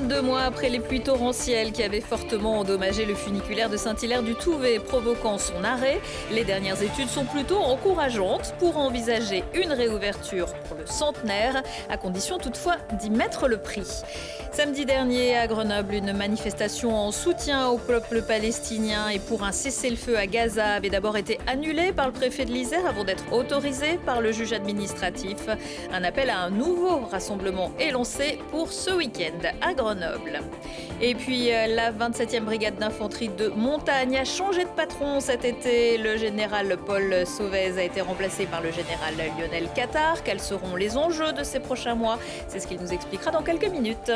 22 mois après les pluies torrentielles qui avaient fortement endommagé le funiculaire de Saint-Hilaire-du-Touvet, provoquant son arrêt, les dernières études sont plutôt encourageantes pour envisager une réouverture pour le centenaire, à condition toutefois d'y mettre le prix. Samedi dernier, à Grenoble, une manifestation en soutien au peuple palestinien et pour un cessez-le-feu à Gaza avait d'abord été annulée par le préfet de l'Isère avant d'être autorisée par le juge administratif. Un appel à un nouveau rassemblement est lancé pour ce week-end à Grenoble. Et puis, la 27e brigade d'infanterie de montagne a changé de patron cet été. Le général Paul Sauvez a été remplacé par le général Lionel Cattard. Quels seront les enjeux de ces prochains mois? C'est ce qu'il nous expliquera dans quelques minutes.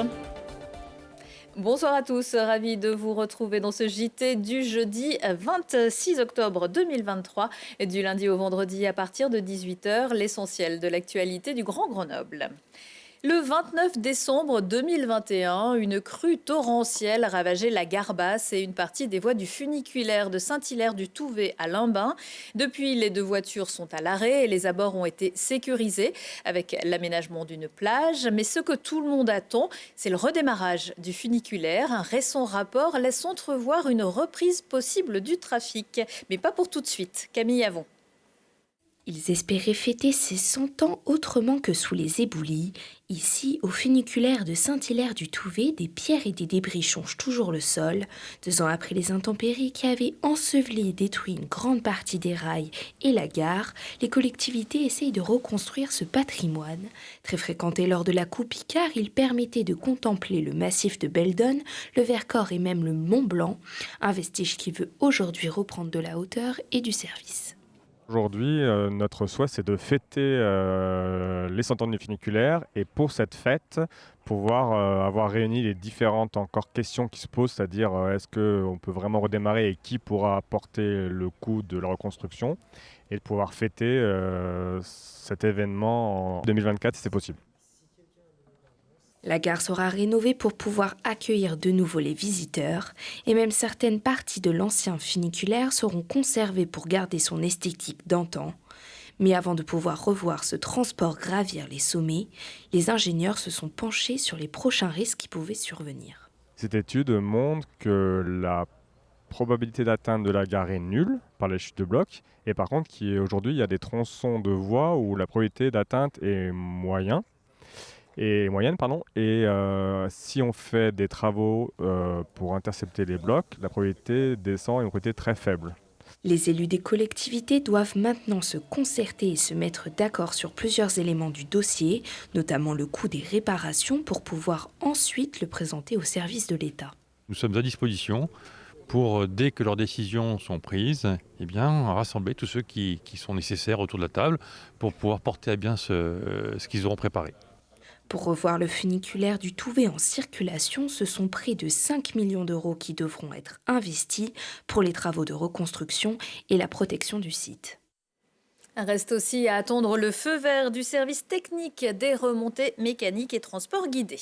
Bonsoir à tous, ravi de vous retrouver dans ce JT du jeudi 26 octobre 2023. Du lundi au vendredi à partir de 18h, l'essentiel de l'actualité du Grand Grenoble. Le 29 décembre 2021, une crue torrentielle ravageait la Garbasse et une partie des voies du funiculaire de Saint-Hilaire-du-Touvet à Limbin. Depuis, les deux voitures sont à l'arrêt et les abords ont été sécurisés avec l'aménagement d'une plage. Mais ce que tout le monde attend, c'est le redémarrage du funiculaire. Un récent rapport laisse entrevoir une reprise possible du trafic. Mais pas pour tout de suite. Camille Avon. Ils espéraient fêter ces 100 ans autrement que sous les éboulis. Ici, au funiculaire de Saint-Hilaire-du-Touvet, des pierres et des débris changent toujours le sol. 2 ans après les intempéries qui avaient enseveli et détruit une grande partie des rails et la gare, les collectivités essayent de reconstruire ce patrimoine. Très fréquenté lors de la coupe Picard, il permettait de contempler le massif de Beldon, le Vercors et même le Mont Blanc, un vestige qui veut aujourd'hui reprendre de la hauteur et du service. Aujourd'hui, notre souhait, c'est de fêter les 100 ans du funiculaire et pour cette fête, pouvoir avoir réuni les différentes encore questions qui se posent, c'est-à-dire est-ce qu'on peut vraiment redémarrer et qui pourra porter le coût de la reconstruction et de pouvoir fêter cet événement en 2024 si c'est possible. La gare sera rénovée pour pouvoir accueillir de nouveau les visiteurs et même certaines parties de l'ancien funiculaire seront conservées pour garder son esthétique d'antan. Mais avant de pouvoir revoir ce transport gravir les sommets, les ingénieurs se sont penchés sur les prochains risques qui pouvaient survenir. Cette étude montre que la probabilité d'atteinte de la gare est nulle par les chutes de blocs et par contre qu'aujourd'hui il y a des tronçons de voies où la probabilité d'atteinte est moyenne. Et si on fait des travaux pour intercepter les blocs, la probabilité descend à une probabilité très faible. Les élus des collectivités doivent maintenant se concerter et se mettre d'accord sur plusieurs éléments du dossier, notamment le coût des réparations, pour pouvoir ensuite le présenter au service de l'État. Nous sommes à disposition pour, dès que leurs décisions sont prises, rassembler tous ceux qui sont nécessaires autour de la table pour pouvoir porter à bien ce qu'ils auront préparé. Pour revoir le funiculaire du Touvet en circulation, ce sont près de 5 millions d'euros qui devront être investis pour les travaux de reconstruction et la protection du site. Reste aussi à attendre le feu vert du service technique des remontées mécaniques et transports guidés.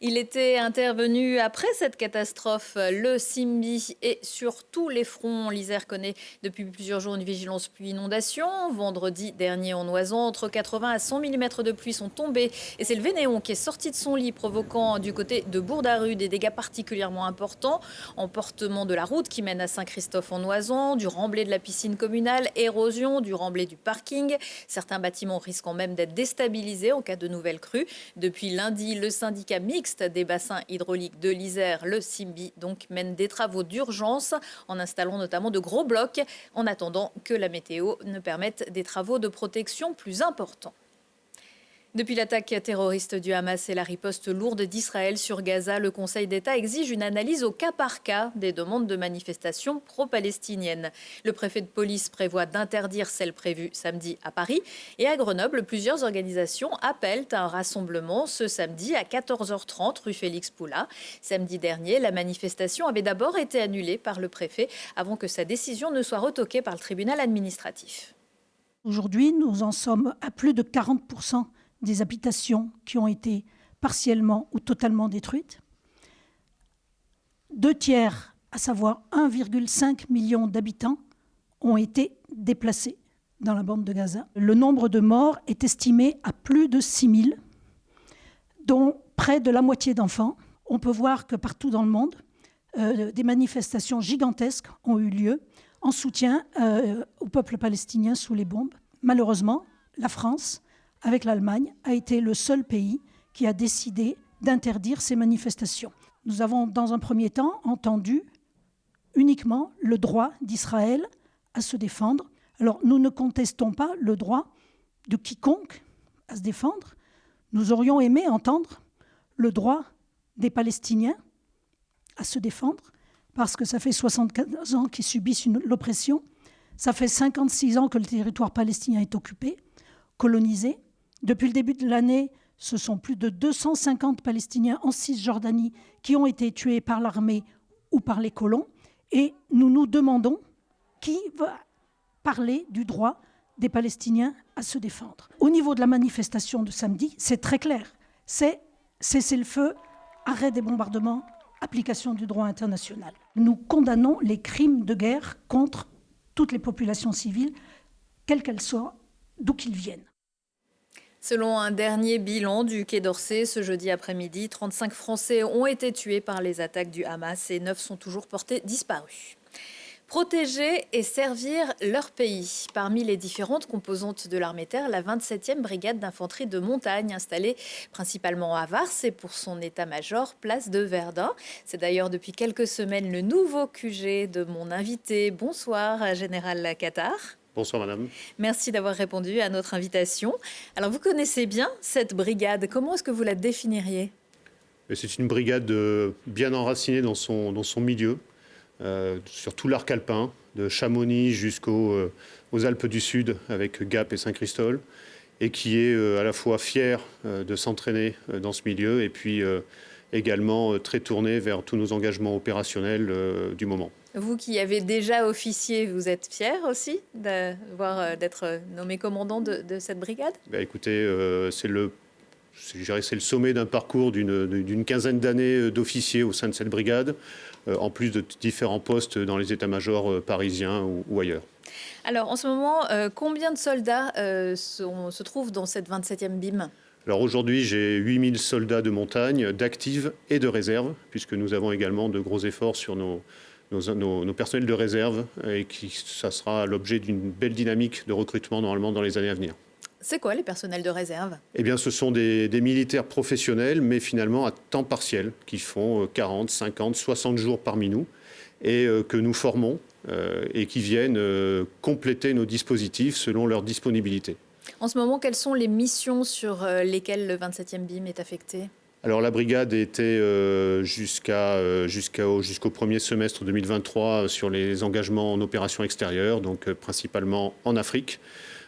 Il était intervenu après cette catastrophe. Le Simbi est sur tous les fronts. L'Isère connaît depuis plusieurs jours une vigilance pluie inondation. Vendredi dernier en Oisans, entre 80 à 100 mm de pluie sont tombés. Et c'est le Vénéon qui est sorti de son lit, provoquant du côté de Bourdaru des dégâts particulièrement importants. Emportement de la route qui mène à Saint-Christophe en Oisans, du remblai de la piscine communale, érosion du remblai du parking. Certains bâtiments risquant même d'être déstabilisés en cas de nouvelles crues. Depuis lundi, le syndicat mixte des bassins hydrauliques de l'Isère, le Simbi, mène des travaux d'urgence en installant notamment de gros blocs en attendant que la météo ne permette des travaux de protection plus importants. Depuis l'attaque terroriste du Hamas et la riposte lourde d'Israël sur Gaza, le Conseil d'État exige une analyse au cas par cas des demandes de manifestations pro-palestiniennes. Le préfet de police prévoit d'interdire celles prévues samedi à Paris. Et à Grenoble, plusieurs organisations appellent à un rassemblement ce samedi à 14h30 rue Félix Poula. Samedi dernier, la manifestation avait d'abord été annulée par le préfet avant que sa décision ne soit retoquée par le tribunal administratif. Aujourd'hui, nous en sommes à plus de 40% des habitations qui ont été partiellement ou totalement détruites. 2/3, à savoir 1,5 million d'habitants, ont été déplacés dans la bande de Gaza. Le nombre de morts est estimé à plus de 6 000, dont près de la moitié d'enfants. on peut voir que partout dans le monde, des manifestations gigantesques ont eu lieu en soutien au peuple palestinien sous les bombes. Malheureusement, la France, avec l'Allemagne, a été le seul pays qui a décidé d'interdire ces manifestations. Nous avons, dans un premier temps, entendu uniquement le droit d'Israël à se défendre. Alors, nous ne contestons pas le droit de quiconque à se défendre. Nous aurions aimé entendre le droit des Palestiniens à se défendre, parce que ça fait 75 ans qu'ils subissent l'oppression. Ça fait 56 ans que le territoire palestinien est occupé, colonisé. Depuis le début de l'année, ce sont plus de 250 Palestiniens en Cisjordanie qui ont été tués par l'armée ou par les colons. Et nous nous demandons qui va parler du droit des Palestiniens à se défendre. Au niveau de la manifestation de samedi, c'est très clair. C'est cessez-le-feu, arrêt des bombardements, application du droit international. Nous condamnons les crimes de guerre contre toutes les populations civiles, quelles qu'elles soient, d'où qu'ils viennent. Selon un dernier bilan du Quai d'Orsay, ce jeudi après-midi, 35 Français ont été tués par les attaques du Hamas et 9 sont toujours portés disparus. Protéger et servir leur pays. Parmi les différentes composantes de l'armée terre, la 27e brigade d'infanterie de montagne, installée principalement à Vars et pour son état-major, place de Verdun. C'est d'ailleurs depuis quelques semaines le nouveau QG de mon invité. Bonsoir, Général Cattard. Bonsoir madame. Merci d'avoir répondu à notre invitation. Alors vous connaissez bien cette brigade, comment est-ce que vous la définiriez ? C'est une brigade bien enracinée dans son milieu. Sur tout l'arc alpin, de Chamonix jusqu'aux Alpes du Sud avec Gap et Saint-Christol, et qui est à la fois fière de s'entraîner dans ce milieu et puis également très tournée vers tous nos engagements opérationnels du moment. Vous qui avez déjà officié, vous êtes fier aussi d'être nommé commandant de cette brigade ? Écoutez, c'est le sommet d'un parcours d'une quinzaine d'années d'officiers au sein de cette brigade, en plus de différents postes dans les états-majors parisiens ou ailleurs. Alors en ce moment, combien de soldats se trouvent dans cette 27e BIM ? Alors aujourd'hui, j'ai 8000 soldats de montagne, d'actifs et de réserve, puisque nous avons également de gros efforts sur nos personnels de réserve, et ça sera l'objet d'une belle dynamique de recrutement normalement dans les années à venir. C'est quoi les personnels de réserve ? Eh bien, ce sont des militaires professionnels, mais finalement à temps partiel, qui font 40, 50, 60 jours parmi nous, et que nous formons, et qui viennent compléter nos dispositifs selon leur disponibilité. En ce moment, quelles sont les missions sur lesquelles le 27e BIM est affecté ? Alors la brigade était jusqu'au premier semestre 2023 sur les engagements en opération extérieure, donc principalement en Afrique.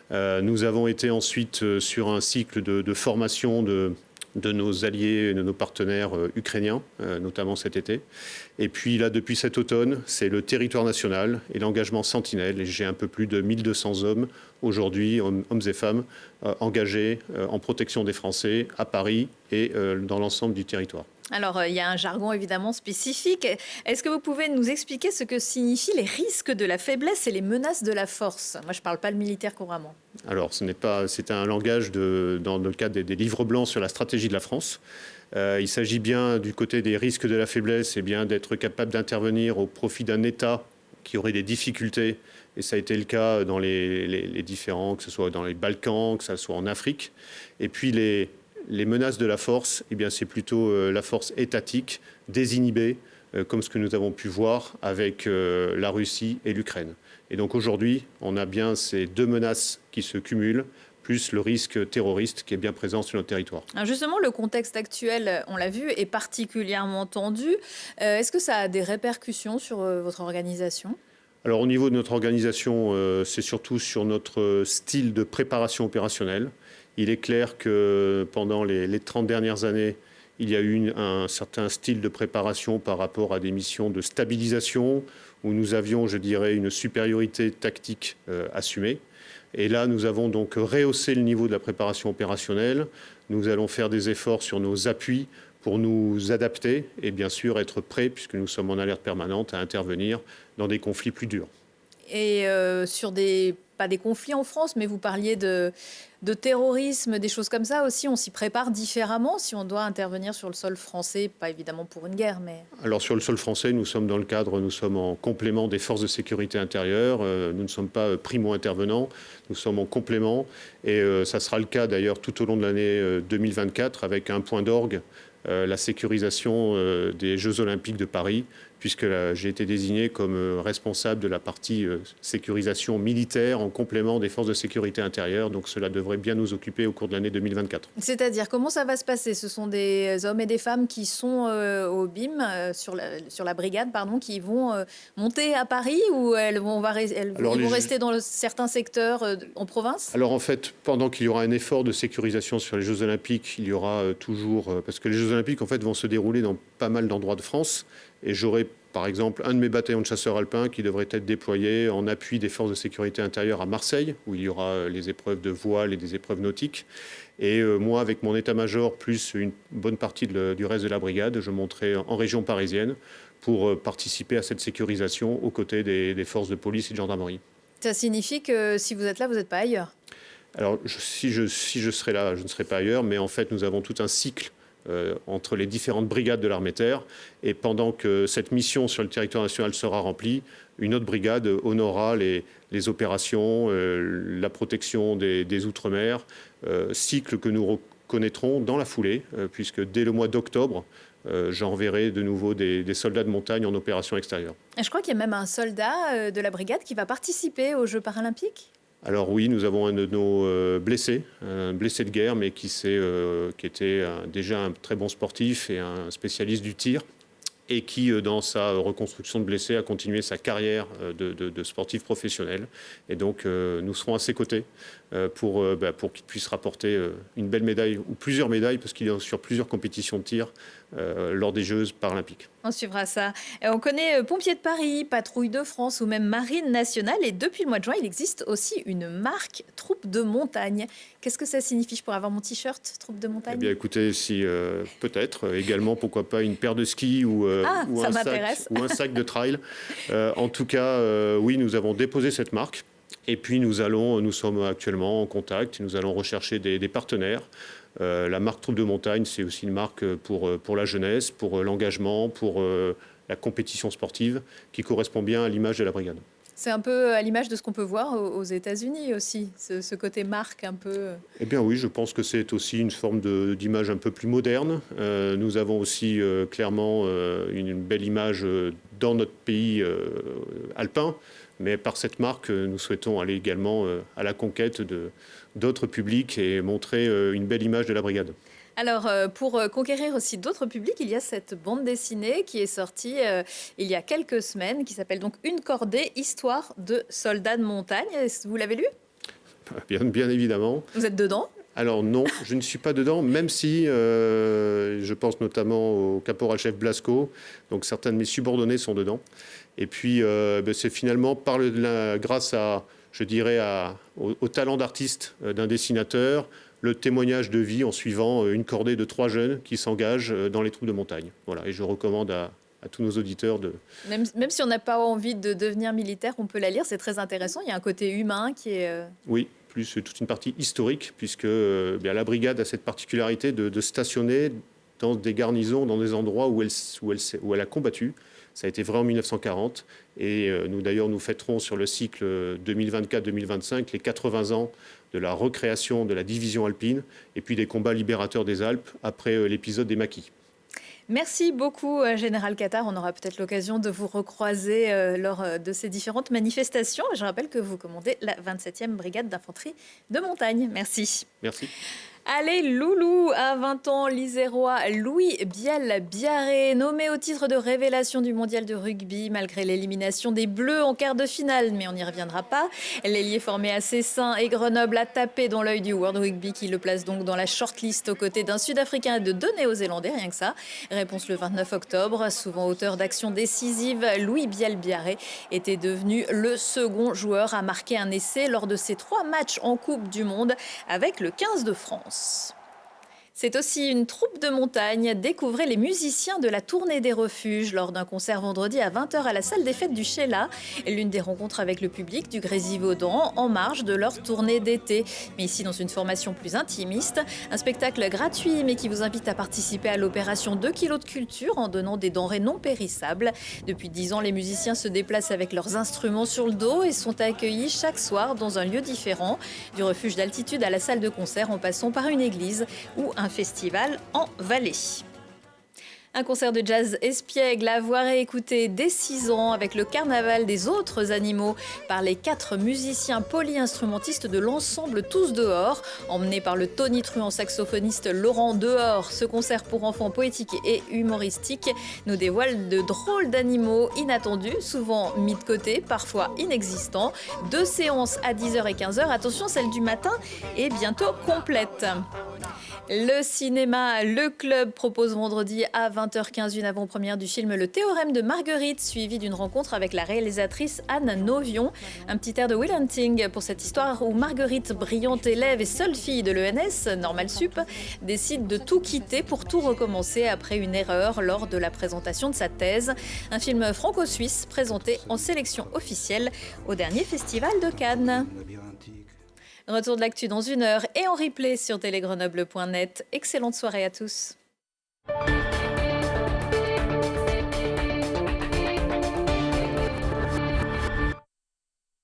Nous avons été ensuite sur un cycle de formation de nos alliés, de nos partenaires ukrainiens, notamment cet été. Et puis là, depuis cet automne, c'est le territoire national et l'engagement Sentinelle. Et j'ai un peu plus de 1200 hommes aujourd'hui, hommes et femmes, engagés en protection des Français à Paris et dans l'ensemble du territoire. Alors, il y a un jargon évidemment spécifique. Est-ce que vous pouvez nous expliquer ce que signifient les risques de la faiblesse et les menaces de la force ? Moi, je ne parle pas le militaire couramment. Alors, c'est un langage dans le cadre des livres blancs sur la stratégie de la France. Il s'agit bien, du côté des risques de la faiblesse, d'être capable d'intervenir au profit d'un État qui aurait des difficultés. Et ça a été le cas dans les différents, que ce soit dans les Balkans, que ce soit en Afrique. Et puis, les menaces de la force, c'est plutôt la force étatique, désinhibée, comme ce que nous avons pu voir avec la Russie et l'Ukraine. Et donc aujourd'hui, on a bien ces deux menaces qui se cumulent, plus le risque terroriste qui est bien présent sur notre territoire. Alors justement, le contexte actuel, on l'a vu, est particulièrement tendu. Est-ce que ça a des répercussions sur votre organisation ? Alors au niveau de notre organisation, c'est surtout sur notre style de préparation opérationnelle. Il est clair que pendant les 30 dernières années, il y a eu un certain style de préparation par rapport à des missions de stabilisation où nous avions, je dirais, une supériorité tactique assumée. Et là, nous avons donc rehaussé le niveau de la préparation opérationnelle. Nous allons faire des efforts sur nos appuis pour nous adapter et bien sûr être prêts, puisque nous sommes en alerte permanente, à intervenir dans des conflits plus durs. Et sur des pas des conflits en France, mais vous parliez de terrorisme, des choses comme ça aussi. On s'y prépare différemment si on doit intervenir sur le sol français, pas évidemment pour une guerre, mais... Alors sur le sol français, nous sommes en complément des forces de sécurité intérieure. Nous ne sommes pas primo-intervenants, nous sommes en complément. Et ça sera le cas d'ailleurs tout au long de l'année 2024 avec un point d'orgue, la sécurisation des Jeux Olympiques de Paris, puisque j'ai été désigné comme responsable de la partie sécurisation militaire en complément des forces de sécurité intérieure. Donc cela devrait bien nous occuper au cours de l'année 2024. C'est-à-dire, comment ça va se passer? Ce sont des hommes et des femmes qui sont au BIM, sur la brigade, pardon, qui vont monter à Paris, ou ils vont rester dans certains secteurs en province? Alors en fait, pendant qu'il y aura un effort de sécurisation sur les Jeux Olympiques, il y aura toujours... parce que les Jeux Olympiques en fait, vont se dérouler dans pas mal d'endroits de France. Et j'aurai par exemple un de mes bataillons de chasseurs alpins qui devrait être déployé en appui des forces de sécurité intérieure à Marseille, où il y aura les épreuves de voile et des épreuves nautiques. Et moi, avec mon état-major, plus une bonne partie du reste de la brigade, je monterai en région parisienne pour participer à cette sécurisation aux côtés des forces de police et de gendarmerie. Ça signifie que si vous êtes là, vous n'êtes pas ailleurs? Alors, si je serai là, je ne serai pas ailleurs, mais en fait, nous avons tout un cycle entre les différentes brigades de l'armée terre. Et pendant que cette mission sur le territoire national sera remplie, une autre brigade honorera les opérations, la protection des Outre-mer, cycle que nous reconnaîtrons dans la foulée, puisque dès le mois d'octobre, j'enverrai de nouveau des soldats de montagne en opération extérieure. Et je crois qu'il y a même un soldat de la brigade qui va participer aux Jeux paralympiques. Alors oui, nous avons un de nos blessés, un blessé de guerre, mais qui était déjà un très bon sportif et un spécialiste du tir, et qui, dans sa reconstruction de blessé, a continué sa carrière de sportif professionnel. Et donc, nous serons à ses côtés pour qu'il puisse rapporter une belle médaille, ou plusieurs médailles, parce qu'il est sur plusieurs compétitions de tir lors des Jeux paralympiques. On suivra ça. On connaît Pompiers de Paris, Patrouille de France ou même Marine nationale. Et depuis le mois de juin, il existe aussi une marque Troupe de montagne. Qu'est-ce que ça signifie? Je pourrais avoir mon t-shirt Troupe de montagne? Eh bien, écoutez, si peut-être également, pourquoi pas une paire de skis ou un sac de trail. En tout cas, oui, nous avons déposé cette marque. Et puis nous sommes actuellement en contact. Nous allons rechercher des partenaires. La marque Troupe de montagne, c'est aussi une marque pour la jeunesse, pour l'engagement, pour la compétition sportive, qui correspond bien à l'image de la brigade. C'est un peu à l'image de ce qu'on peut voir aux États-Unis aussi, ce côté marque un peu... Eh bien oui, je pense que c'est aussi une forme d'image un peu plus moderne. Nous avons aussi clairement une belle image dans notre pays alpin, mais par cette marque, nous souhaitons aller également à la conquête d'autres publics et montrer une belle image de la brigade. Alors, pour conquérir aussi d'autres publics, il y a cette bande dessinée qui est sortie il y a quelques semaines, qui s'appelle donc Une cordée, histoire de soldats de montagne. Vous l'avez lu? Bien évidemment. Vous êtes dedans? Alors non, je ne suis pas dedans, même si je pense notamment au caporal-chef Blasco, donc certains de mes subordonnés sont dedans. Et puis, c'est finalement grâce à, je dirais, au talent d'artiste d'un dessinateur, le témoignage de vie en suivant une cordée de 3 jeunes qui s'engagent dans les troupes de montagne. Voilà, et je recommande à tous nos auditeurs de... Même si on n'a pas envie de devenir militaire, on peut la lire, c'est très intéressant. Il y a un côté humain qui est... Oui, plus toute une partie historique, puisque la brigade a cette particularité de stationner dans des garnisons, dans des endroits où elle a combattu. Ça a été vrai en 1940. Et nous fêterons sur le cycle 2024-2025 les 80 ans de la recréation de la division alpine et puis des combats libérateurs des Alpes après l'épisode des maquis. Merci beaucoup, Général Cattard. On aura peut-être l'occasion de vous recroiser lors de ces différentes manifestations. Je rappelle que vous commandez la 27e brigade d'infanterie de montagne. Merci. Merci. Allez, loulou, à 20 ans, l'Isérois Louis Biel-Biarré, nommé au titre de révélation du mondial de rugby, malgré l'élimination des Bleus en quart de finale, mais on n'y reviendra pas. L'ailier formé à Cessin et Grenoble a tapé dans l'œil du World Rugby, qui le place donc dans la shortlist aux côtés d'un Sud-Africain et de 2 Néo-Zélandais, rien que ça. Réponse le 29 octobre. Souvent auteur d'actions décisives, Louis Biel-Biarré était devenu le second joueur à marquer un essai lors de ses 3 matchs en Coupe du Monde avec le 15 de France. C'est aussi une troupe de montagne. Découvrez les musiciens de la Tournée des Refuges lors d'un concert vendredi à 20h à la salle des fêtes du Sheila. L'une des rencontres avec le public du Grésivaudan en marge de leur tournée d'été. Mais ici dans une formation plus intimiste. Un spectacle gratuit mais qui vous invite à participer à l'opération 2 kilos de culture en donnant des denrées non périssables. Depuis 10 ans, les musiciens se déplacent avec leurs instruments sur le dos et sont accueillis chaque soir dans un lieu différent. Du refuge d'altitude à la salle de concert en passant par une église ou un festival en vallée. Un concert de jazz espiègle à voir et écouter dès 6 ans avec le carnaval des autres animaux par les 4 musiciens polyinstrumentistes de l'ensemble Tous Dehors. Emmené par le tonitruant saxophoniste Laurent Dehors, ce concert pour enfants poétique et humoristique nous dévoile de drôles d'animaux inattendus, souvent mis de côté, parfois inexistants. 2 séances à 10h et 15h. Attention, celle du matin est bientôt complète. Le cinéma Le Club propose vendredi à 20h15 une avant-première du film Le Théorème de Marguerite, suivi d'une rencontre avec la réalisatrice Anne Novion. Un petit air de Will Hunting pour cette histoire où Marguerite, brillante élève et seule fille de l'ENS, Normal Sup, décide de tout quitter pour tout recommencer après une erreur lors de la présentation de sa thèse. Un film franco-suisse présenté en sélection officielle au dernier festival de Cannes. Retour de l'actu dans 1 heure et en replay sur télégrenoble.net. Excellente soirée à tous.